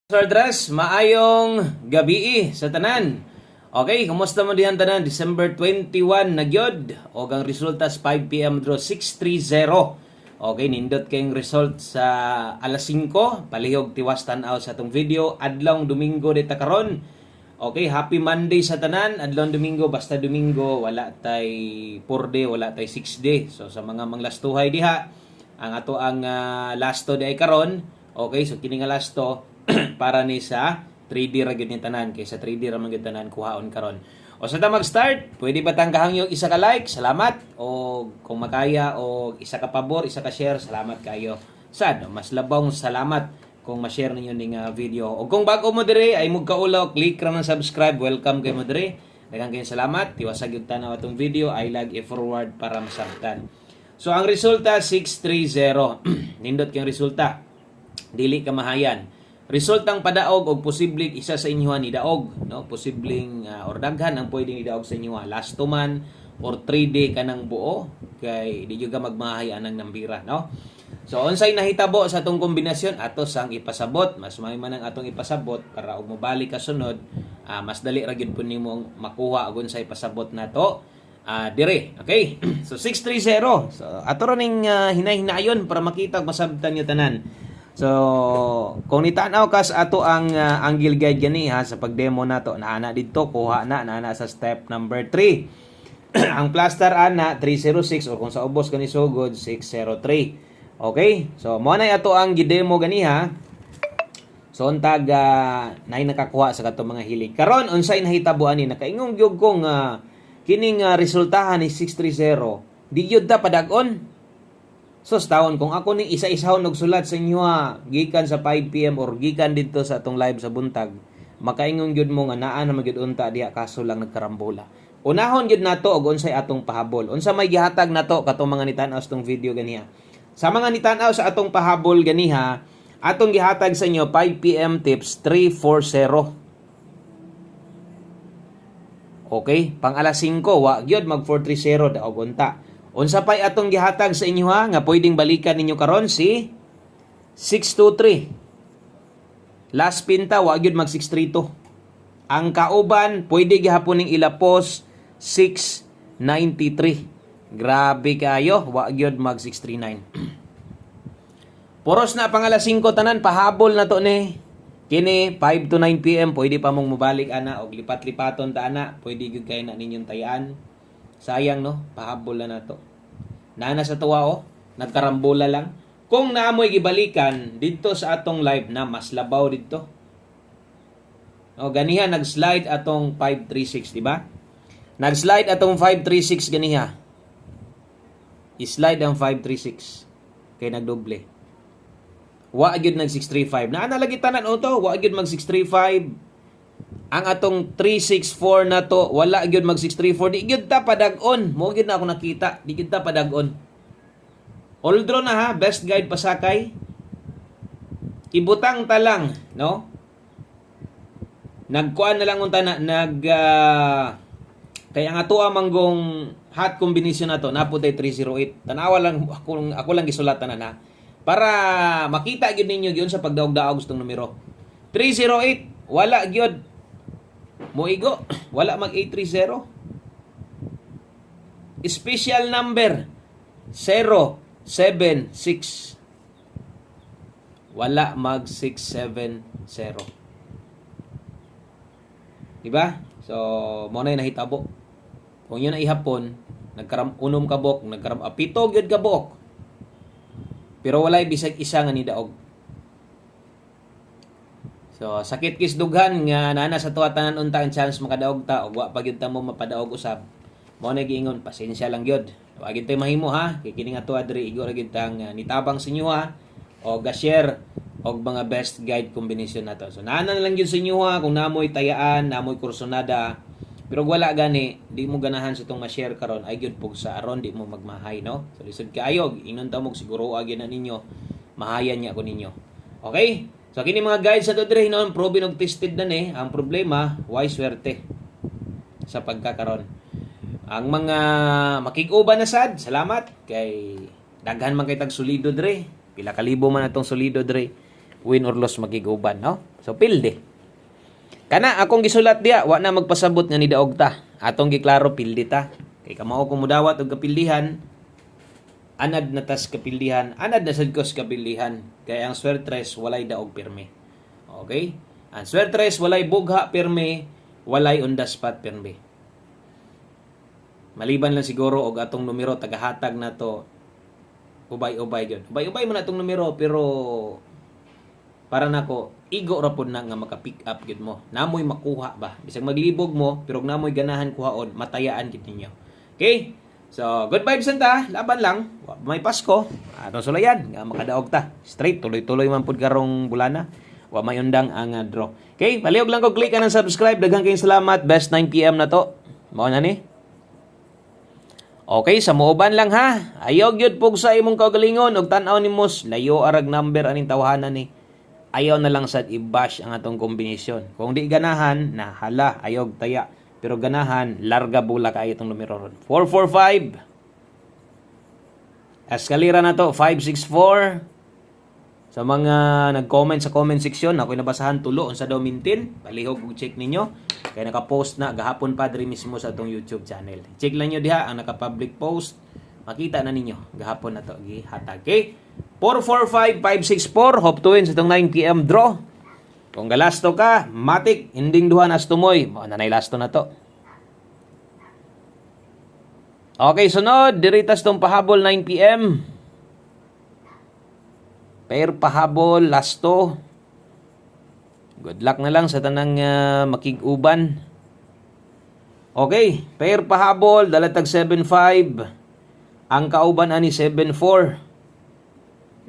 Sir Dres, maayong gabi sa tanan. Okay, kumusta mo diyan tanan? December 21 na gyud og ang resulta sa 5 PM draw 630. Okay, nindot kayong result sa alas 5, palihog tiwas tan-aw sa atong video adlong Domingo dita karon. Okay, happy Monday sa tanan. Adlong Domingo, basta Domingo wala tay 4 day, wala tay 6 day. So sa mga manglastuhay diha, ang ato ang lasto day karon. Okay, so kini nga lasto para ni sa 3D ra gyud ni tanan kay sa 3D ra man gyud tanan kuhaon karon. O sa ta mag-start, pwede ba tang kahangyo isa ka like, salamat, o kung makaya o isa ka pabor, isa ka share, salamat kayo. Sad, mas labong salamat kung ma-share ninyo ning video. O kung bago mo dire ay mugkaulaw, click ra ng subscribe, welcome kay mo dire. Daghang kayong salamat, tiwasag gyud tanaw atong video, I like i-forward para masabtan. So ang resulta 630. Nindot kayong resulta. Dili ka mahayan. Resultang padaog og posibleng isa sa inyo ni daog, no? Posibleng or daghan ang pwedeng idaog sa inyo. Last man or 3 day kanang buo kay di jud ka magmahay anang nambira, no? So unsay nahitabo sa atong kombinasyon atos ang ipasabot, mas may man ang atong ipasabot para og mobalik ka sunod, mas dali ra gyud pud nimo makuha og unsay pasabot nato. Dire, okay? So 630. So ato ra ning hinay-hinayon para makita ug masabtan niyo tanan. So, kung nitanaw ka sa ato ang angle guide gani ha sa pagdemo nato, naana dito kuha na naana sa step number 3. Ang plaster ana 306 o kung sa ubos kani sugod 603. Okay? So, mo na ato ang gidemo gani ha. So, untag nay nakakuha sa kato mga hilig. Karon unsay nahitabuan ni nakaingong gyud kong kining resultahan ni 630. Di gyud ta padag-on. So, taon kung ako ning isa-isahon og sulat sa inyo gikan sa 5 PM or gikan dito sa atong live sa buntag, makaingon gyud mo nga naa na magyud unta diha kaso lang nagkarambola. Unahon gyud nato og unsay atong pahabol. Unsa may gihatag nato katong mga nitanaw sa tong video ganiha. Sa mga nitanaw sa atong pahabol ganiha, atong gihatag sa inyo 5 PM tips 340. Okay, pang alas 5 wa gyud mag 430 daog unta. Unsa pay atong gihatag sa inyo nga pwedeng balikan ninyo karon si 623. Last pinta wa gyud mag 632. Ang kauban pwede gihapon ning ilapos 693. Grabe kayo, wa gyud mag 639. Puros na pang alas 5 tanan pahabol na to ni. Kini 5 to 9 PM pwede pa mong mobalik ana og lipat-lipaton ta ana, pwede gyud kay na ninyong tayaan. Sayang no, pahabol na nato. Nana sa tuwa nagkarambola lang. Kung naamoy gibalikan dito sa atong live na mas labaw dito. O ganiha nag-slide atong 536, di ba? Nag-slide atong 536 ganiha. I-slide ang 536 kay nagdoble. Wa gyud nag 635. Naa na lagi tanan to, wa gyud mag 635. Ang atong 364 na to, wala gyud mag 634. Di gyud ta padag-on. Mo gyud na ako nakita. Di gyud ta padag-on. Oldro na ha, best guide pasakay. Ibutang ta lang, no? Nagkuan na lang unta na kaya nga to manggong hot combination na to, naputay 308. Tanawa lang ako lang gisulatan na para makita gyud ninyo gyud sa pagdaog-daog gustong numero. 308 wala gyud. Moigo, wala mag 830. Special number 076. Wala mag 670. Diba? So, mo na nahitabo. Kung yun na ihapon, unom kabok, pito gyud kabok. Pero walay bisag isa nga ni daog. So, sakit kis dughan nga nana sa tuwa tanan unta ang chance makadaog ta og wa pa gyud ta mo mapadaog usab. Mao na giingon, pasensya lang gyud. Wa gyud tay mahimo ha, kay kini nga tuwa diri igo ra gyud tang nitabang sa inyo ha o ga-share og mga best guide combination nato. So, nana na lang gyud sa inyo ha kung namoy tayaan, namoy kursonada. Pero wala gani, di mo ganahan sa itong ma-share karon ay gyud pug sa aron di mo magmahay, no? So, lisod kaayo, inon ta mo siguro agi na ninyo, mahayan niya ko ninyo. Okay? So, kini mga guides sa dodre hinon, proven og tested na ni. Ang problema, why swerte sa pagkakaroon. Ang mga makig-uban na sad, salamat kay daghan man kay tag solido dre. Pila kalibo man atong solido dre. win or loss magiguban, no? So pilde. Kana akong gisulat diha, wa na magpasabot nga ni daog ta. Atong giklaro pilde ta. Kay kamao kung mudawat og kapildihan, anad na tas kapildihan, anad na sad kos kapildihan. Kaya ang swertres walay daog pirme. Okay? Ang swertres walay bugha pirme, walay on the spot pirme. Maliban lang siguro og atong numero tagahatag na to ubay-ubay gyud. Ubay-ubay man atong numero pero para nako igo ra pud na nga maka-pick up gyud mo. Namoy makuha ba? Bisag maglibog mo pero namoy ganahan kuhaon, matayaan gid ninyo. Okay? So, good vibes ta, laban lang. May Pasko. Atong sulayan nga makadaog ta. Straight tuloy-tuloy man pud karong bulana. Wa may undang ang draw. Okay, palihog lang ko click ka ng subscribe. Daghang kayong salamat. Best 9 PM na to. Mao na ni. Okay, sa mooban lang ha. Ayaw gyud pug sa imong kaugalingon og tan-aw nimo layo arag number aning tawhanan ni. Ayaw na lang sad i-bash ang atong kombinasyon. Kung di ganahan, na hala, ayaw taya. Pero ganahan, larga bula kayo itong numero ron. 445. Eskalira na to, 564. Sa mga nag-comment sa comment section, ako'y nabasahan tulo, unsa daw mintin. Palihog kung check ninyo. Kaya naka-post na, gahapon pa diri mismo sa atong YouTube channel. Check lang nyo diha, ang naka-public post. Makita na ninyo, gahapon na to, gihatag. Okay? 445564, hope to win sa itong 9 PM draw. Kung galasto ka, matik, hinding duha na tumoy. Nanay lasto na to. Okay, sunod. Diritas tong pahabol 9 PM. Pair pahabol, lasto. Good luck na lang sa tanang makig-uban. Okay, pair pahabol, dalatag 7-5. Ang kauban ani 7-4.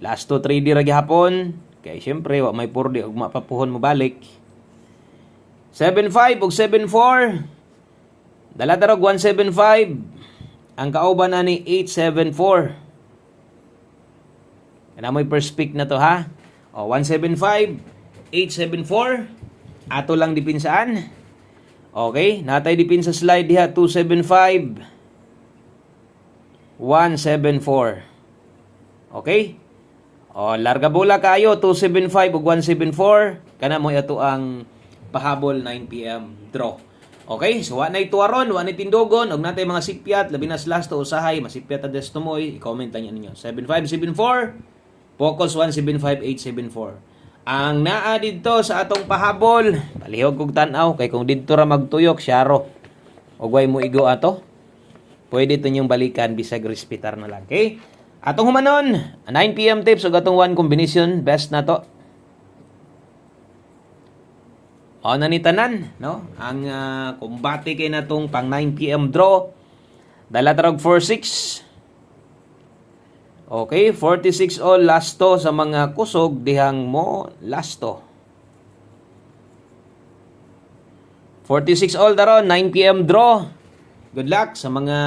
Lasto 3D ra gihapon. Kaya siyempre, wa may 4D og mapapuhon mo balik. 7-5 og 7-4. Dalatarog 1-7-5. Ang kauban na ni 8-7-4. Kana mo'y first pick na to ha. O, 1-7-5, 8-7-4. Ato lang dipinsaan. Okay, natay dipinsa slide diha 2-7-5. 1-7-4. Okay? O, larga bola kayo, 275 ug 174. Kana mo ato ang pahabol 9 PM draw. Okay, so wa nay tuwaron, wa nay tindogon, og natay mga sipyat, labi na last to usahay, masipyat ades tumoy, i-comment lang ninyo. 7574, Focus 175 874. Ang naa didto sa atong pahabol, palihog kog tan-aw kay kung didto ra magtuyok syaro. Og way mo igo ato. Pwede to nyong balikan bisag respitar na lang. Okay? Atong humanon, 9 PM tips o atong 1 combination, best na to. O na ni tanan, no? Ang kumbate kay natong pang 9 PM draw. Dalatarog 46. Okay, 46 all lasto sa mga kusog dihang mo lasto. 46 all daron 9 PM draw. Good luck sa mga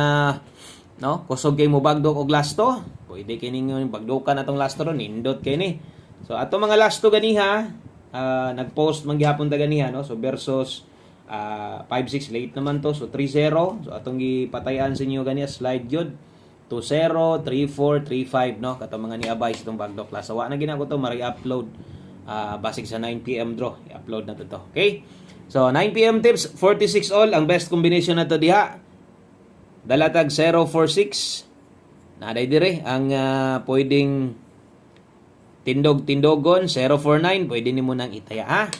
no, kusog kay mo bagdok og lasto. Pwede kining bagdokan atong lasto ron, indot kay ni. So ato mga lasto ganiha, nag-post man gihapon ta ganiha no. So versus 5-6 late naman to. So 3-0. So atong gipatayan sa inyo ganiha slide gyud. 2-0, 3-4, 3-5 no. Kato mga niabay sa itong bagdok class. So wa na ginako to mari-upload basic sa 9 PM draw. I-upload na to. Okay? So 9 PM tips, 46 all ang best combination na to diha. Dalatag 046. Naday dire ang pwedeng tindog-tindogon 049, pwede nimo nang itaya ha.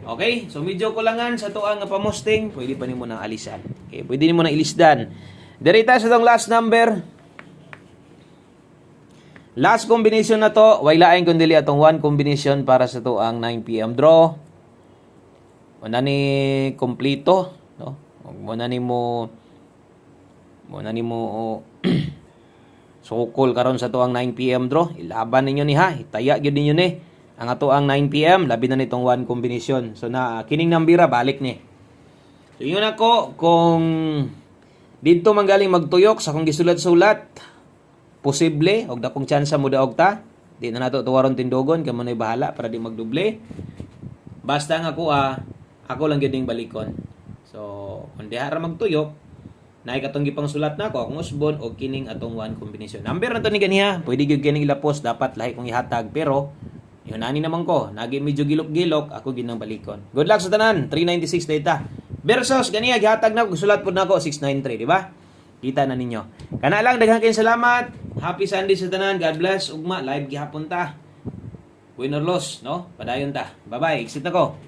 Okay? So medyo kulangan sa tuang pamusting, pwede pa nimo nang alisan. Okay, pwede nimo nang ilisdan. Dirita sa tong last number. Last combination na to, way lain kun dili atong 1 combination para sa tuang 9 PM draw. Muna ni kompleto, no? Muna ni mo sukol karon sa tuang 9 PM draw. Ilaban ninyo ni ha, itaya gyud ninyo ni ang atuang 9 PM labi na nitong 1 combination. So na kining nambira balik ni. So yun ako kung dito manggaling magtuyok sa kung gisulat-sulat, posible og dakong tsansa mo daog ta. Di na nato tuwaron tindogon kay mo nay bahala para di magduble. Basta nga ako lang gyud ning balikon. So kung diha ra magtuyok, naay katong gipang sulat nako akong usbon og kining atong 1 combination. Number na to ni ganiha, pwede gyud kining ilapos, dapat lahi kong ihatag pero Yunani naman ko, nagi medyo gilok-gilok, ako ginang balikon. Good luck sa tanan, 396 data. Versus, ganiya, gihatag na, gusulat po na ako, 693, di ba? Kita na ninyo. Kana lang, daghang kayong salamat. Happy Sunday sa tanan, God bless. Ugma, live gihapon ta. Win or loss, no? Padayon ta. Bye-bye, exit na ko.